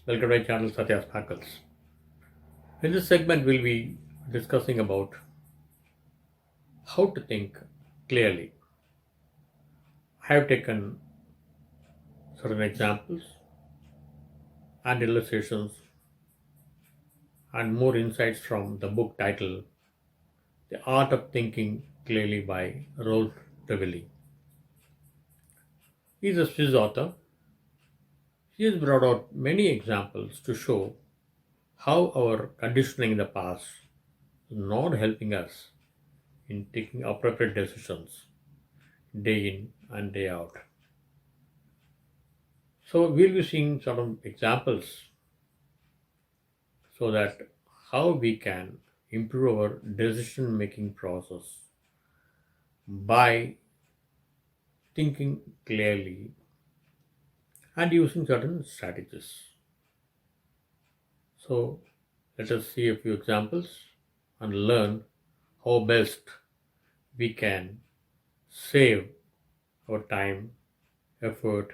Welcome to my channel Satya Sparkles. In this segment, we'll be discussing about how to think clearly. I have taken certain examples and illustrations and more insights from the book titled The Art of Thinking Clearly by Rolf Revelli. He is a Swiss author. He has brought out many examples to show how our conditioning in the past is not helping us in taking appropriate decisions day in and day out. So we'll be seeing sort of examples so that how we can improve our decision making process by thinking clearly and using certain strategies. So let us see a few examples and learn how best we can save our time, effort,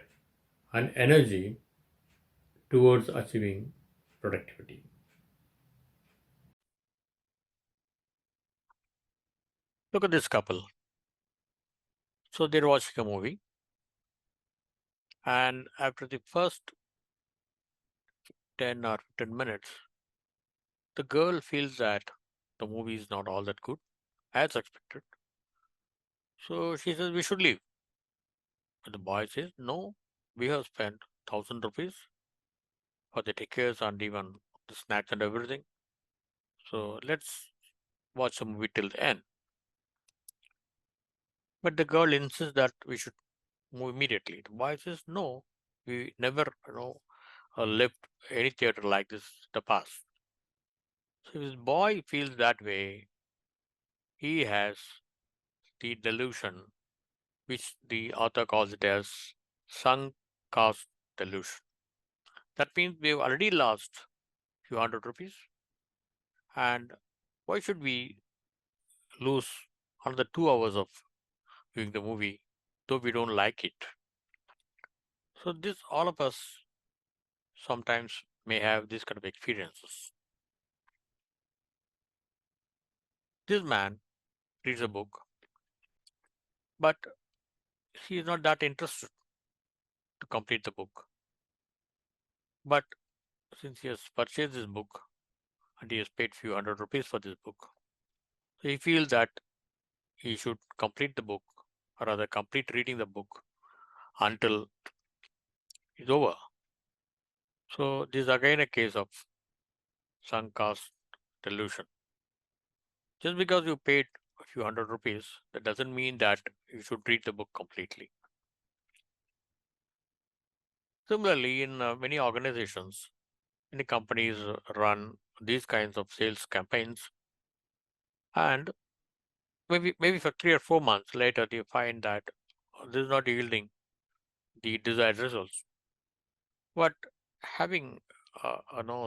and energy towards achieving productivity. Look at this couple. So they're watching a movie, and after the first 10 or 15 minutes, the girl feels that the movie is not all that good as expected. So she says, "We should leave." But the boy says, "No, we have spent 1,000 rupees for the tickets and even the snacks and everything. So let's watch the movie till the end." But the girl insists that we should move immediately. The boy says, "No, we never, left any theater like this in the past." So if this boy feels that way, he has the delusion, which the author calls it as sunk cost delusion. That means we've already lost few hundred rupees, and why should we lose another 2 hours of viewing the movie, though we don't like it? So this all of us sometimes may have this kind of experiences. This man reads a book, but he is not that interested to complete the book. But since he has purchased this book and he has paid few hundred rupees for this book, so he feels that he should complete the book, or rather complete reading the book until it's over. So this is again a case of sunk cost delusion. Just because you paid a few hundred rupees, that doesn't mean that you should read the book completely. Similarly, in many organizations, many companies run these kinds of sales campaigns, and maybe for 3 or 4 months later, they find that this is not yielding the desired results. But having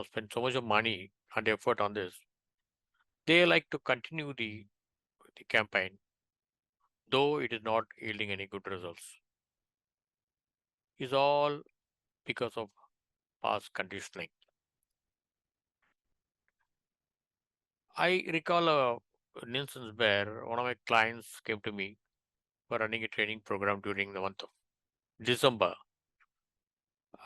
spent so much of money and effort on this, they like to continue the campaign, though it is not yielding any good results. It's all because of past conditioning. I recall an instance where one of my clients came to me for running a training program during the month of December.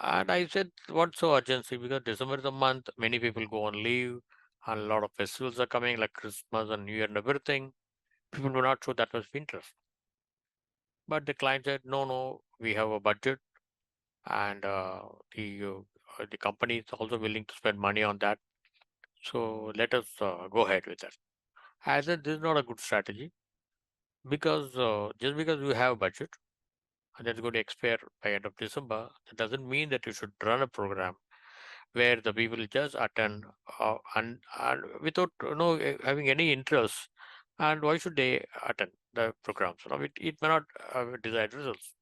And I said, "What's so urgency?" Because December is a month, many people go on leave, and a lot of festivals are coming, like Christmas and New Year and everything. People were not show that much interest. But the client said, "No, no, we have a budget, and the company is also willing to spend money on that. So let us go ahead with that." I said, "This is not a good strategy, because just because you have a budget and that's going to expire by end of December, that doesn't mean that you should run a program where the people just attend and without having any interest. And why should they attend the programs? It may not have desired results."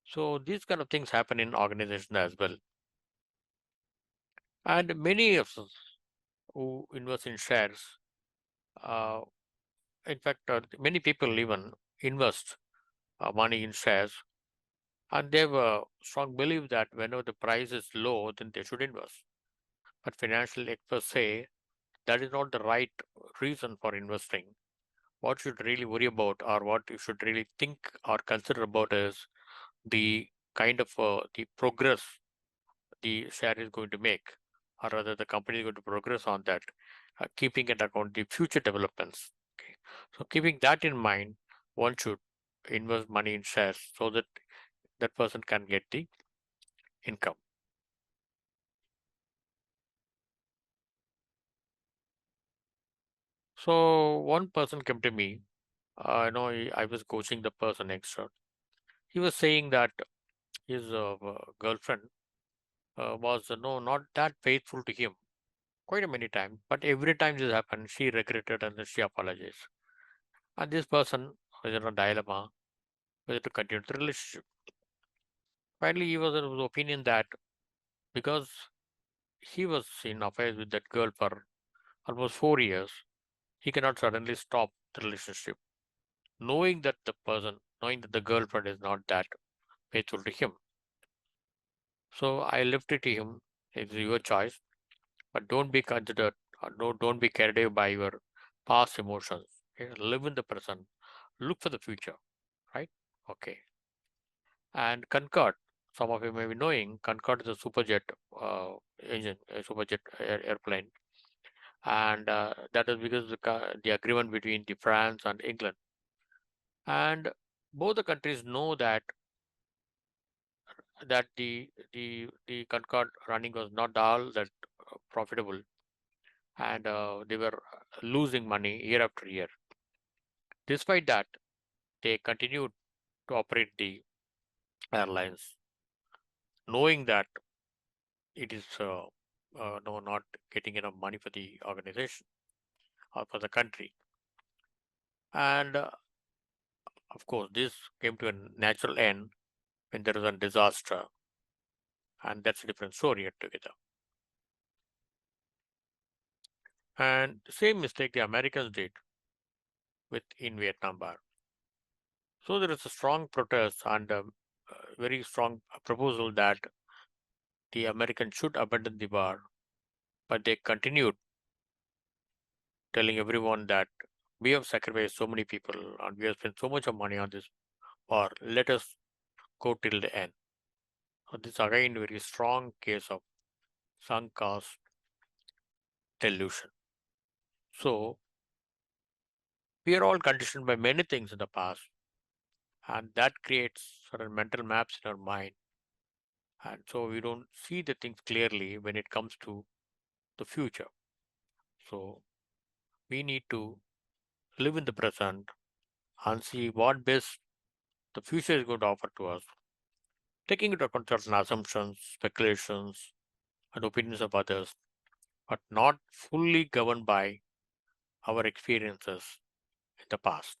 So these kind of things happen in organizations as well. And many of us who invest in shares, uh, in fact, many people even invest money in shares And they have a strong belief that whenever the price is low, then they should invest. But financial experts say that is not the right reason for investing. What you should really worry about, or what you should really think or consider about, is the kind of the progress the share is going to make, or rather the company is going to progress on that, keeping into account the future developments. Okay. So keeping that in mind, one should invest money in shares so that that person can get the income. So one person came to me. I was coaching the person extra. He was saying that his girlfriend was no not that faithful to him quite a many times. But every time this happened, she regretted and then she apologized. And this person was in a dilemma whether to continue the relationship. Finally, he was of the opinion that because he was in affairs with that girl for almost 4 years, he cannot suddenly stop the relationship, knowing that the girlfriend is not that faithful to him. So I left it to him. It's your choice, but don't be considered, or no, don't be carried away by your past emotions. Okay? Live in the present. Look for the future, right? Okay. And Concorde, some of you may be knowing, Concorde is a superjet engine, a superjet airplane, and that is because the agreement between the France and England, and both the countries know that the Concorde running was not all that profitable, and they were losing money year after year. Despite that, they continued to operate the airlines, knowing that it is no not getting enough money for the organization or for the country. And of course, this came to a natural end when there was a disaster, and that's a different story altogether. And the same mistake the Americans did with in Vietnam War. So there is a strong protest and a very strong proposal that the Americans should abandon the war, but they continued telling everyone that we have sacrificed so many people and we have spent so much of money on this war. Let us go till the end. So this again very strong case of sunk cost delusion. So we are all conditioned by many things in the past, and that creates certain mental maps in our mind, and so we don't see the things clearly when it comes to the future. So we need to live in the present and see what best the future is going to offer to us, taking into account certain assumptions, speculations, and opinions of others, but not fully governed by our experiences in the past.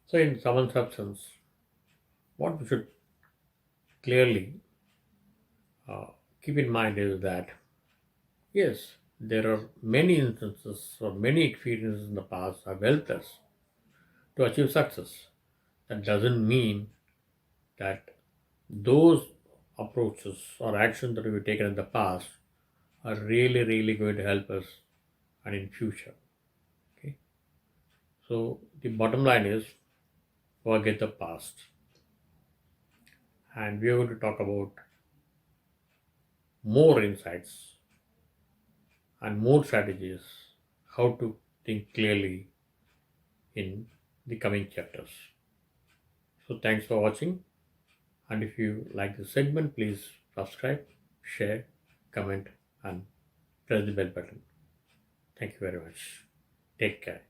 So, in some substance, what we should clearly uh, keep in mind is that yes, there are many instances or many experiences in the past have helped us to achieve success. That doesn't mean that those approaches or actions that we've taken in the past are really, really going to help us and in future. Okay. So the bottom line is forget the past. And we are going to talk about more insights and more strategies how to think clearly in the coming chapters. So thanks for watching. And if you like the segment, please subscribe, share, comment, and press the bell button. Thank you very much. Take care.